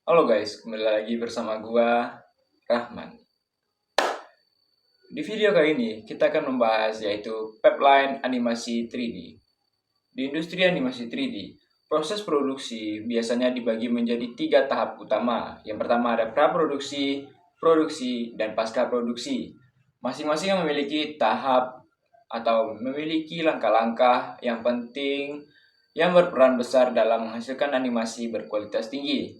Halo guys, kembali lagi bersama gua, Rahman. Di video kali ini, kita akan membahas yaitu pipeline animasi 3D. Di industri animasi 3D, proses produksi biasanya dibagi menjadi 3 tahap utama. Yang pertama ada praproduksi, produksi, dan pasca produksi. Masing-masing memiliki tahap atau memiliki langkah-langkah yang penting yang berperan besar dalam menghasilkan animasi berkualitas tinggi.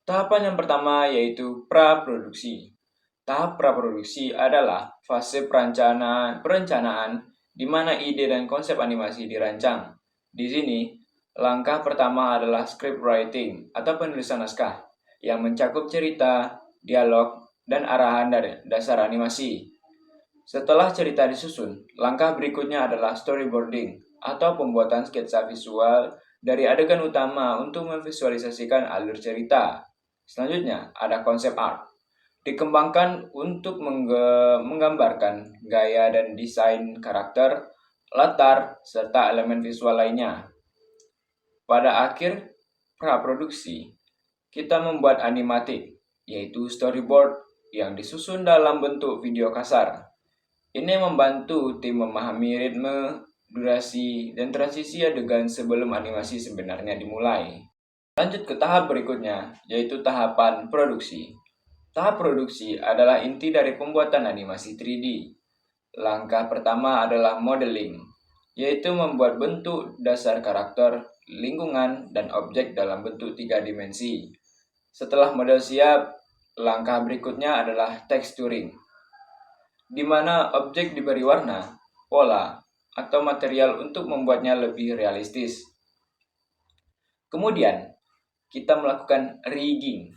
Tahapan yang pertama yaitu praproduksi. Tahap praproduksi adalah fase perencanaan di mana ide dan konsep animasi dirancang. Di sini, langkah pertama adalah script writing atau penulisan naskah yang mencakup cerita, dialog, dan arahan dari dasar animasi. Setelah cerita disusun, langkah berikutnya adalah storyboarding atau pembuatan sketsa visual dari adegan utama untuk memvisualisasikan alur cerita. Selanjutnya, ada konsep art. Dikembangkan untuk menggambarkan gaya dan desain karakter, latar, serta elemen visual lainnya. Pada akhir praproduksi, kita membuat animatik, yaitu storyboard yang disusun dalam bentuk video kasar. Ini membantu tim memahami ritme, durasi, dan transisi adegan sebelum animasi sebenarnya dimulai. Lanjut ke tahap berikutnya, yaitu tahapan produksi. Tahap produksi adalah inti dari pembuatan animasi 3D. Langkah pertama adalah modeling, yaitu membuat bentuk dasar karakter, lingkungan, dan objek dalam bentuk 3 dimensi. Setelah model siap, langkah berikutnya adalah texturing, di mana objek diberi warna, pola, atau material untuk membuatnya lebih realistis. Kemudian, kita melakukan rigging,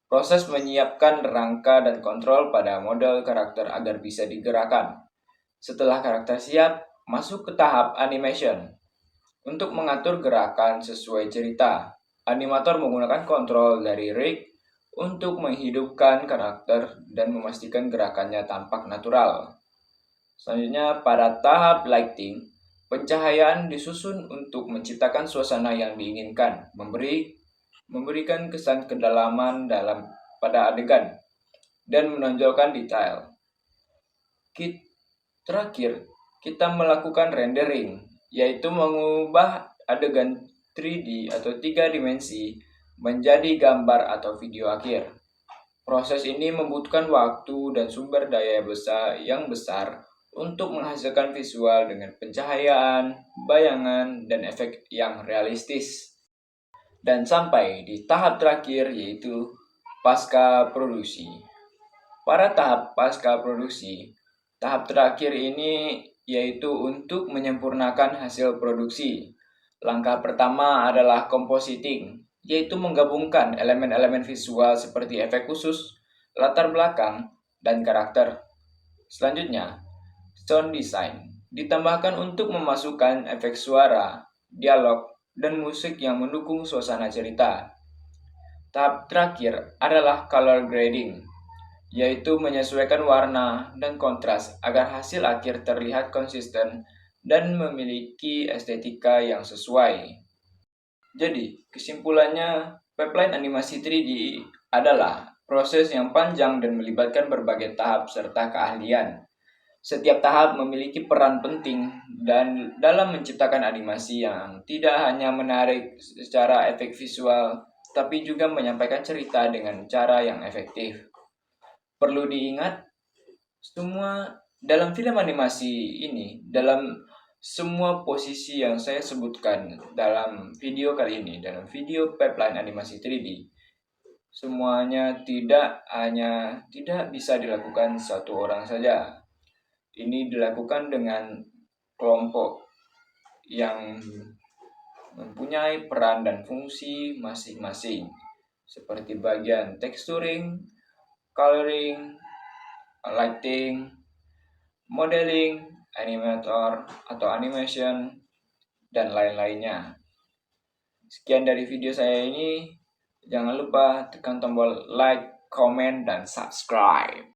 proses menyiapkan rangka dan kontrol pada model karakter agar bisa digerakkan. Setelah karakter siap, masuk ke tahap animation. Untuk mengatur gerakan sesuai cerita, animator menggunakan kontrol dari rig untuk menghidupkan karakter dan memastikan gerakannya tampak natural. Selanjutnya, pada tahap lighting, pencahayaan disusun untuk menciptakan suasana yang diinginkan, memberikan kesan kedalaman pada adegan, dan menonjolkan detail. Terakhir, kita melakukan rendering, yaitu mengubah adegan 3D atau 3 dimensi menjadi gambar atau video akhir. Proses ini membutuhkan waktu dan sumber daya yang besar untuk menghasilkan visual dengan pencahayaan, bayangan, dan efek yang realistis. Dan sampai di tahap terakhir yaitu pasca produksi. Pada tahap pasca produksi, tahap terakhir ini yaitu untuk menyempurnakan hasil produksi. Langkah pertama adalah compositing, yaitu menggabungkan elemen-elemen visual seperti efek khusus, latar belakang, dan karakter. Selanjutnya, sound design ditambahkan untuk memasukkan efek suara, dialog, dan musik yang mendukung suasana cerita. Tahap terakhir adalah color grading, yaitu menyesuaikan warna dan kontras agar hasil akhir terlihat konsisten dan memiliki estetika yang sesuai. Jadi, kesimpulannya, pipeline animasi 3D adalah proses yang panjang dan melibatkan berbagai tahap serta keahlian. Setiap tahap memiliki peran penting dan dalam menciptakan animasi yang tidak hanya menarik secara efek visual, tapi juga menyampaikan cerita dengan cara yang efektif. Perlu diingat, semua dalam film animasi ini, dalam semua posisi yang saya sebutkan dalam video kali ini, dalam video pipeline animasi 3D, semuanya tidak bisa dilakukan satu orang saja. Ini dilakukan dengan kelompok yang mempunyai peran dan fungsi masing-masing, seperti bagian texturing, coloring, lighting, modeling, animator atau animation, dan lain-lainnya. Sekian dari video saya ini. Jangan lupa tekan tombol like, comment, dan subscribe.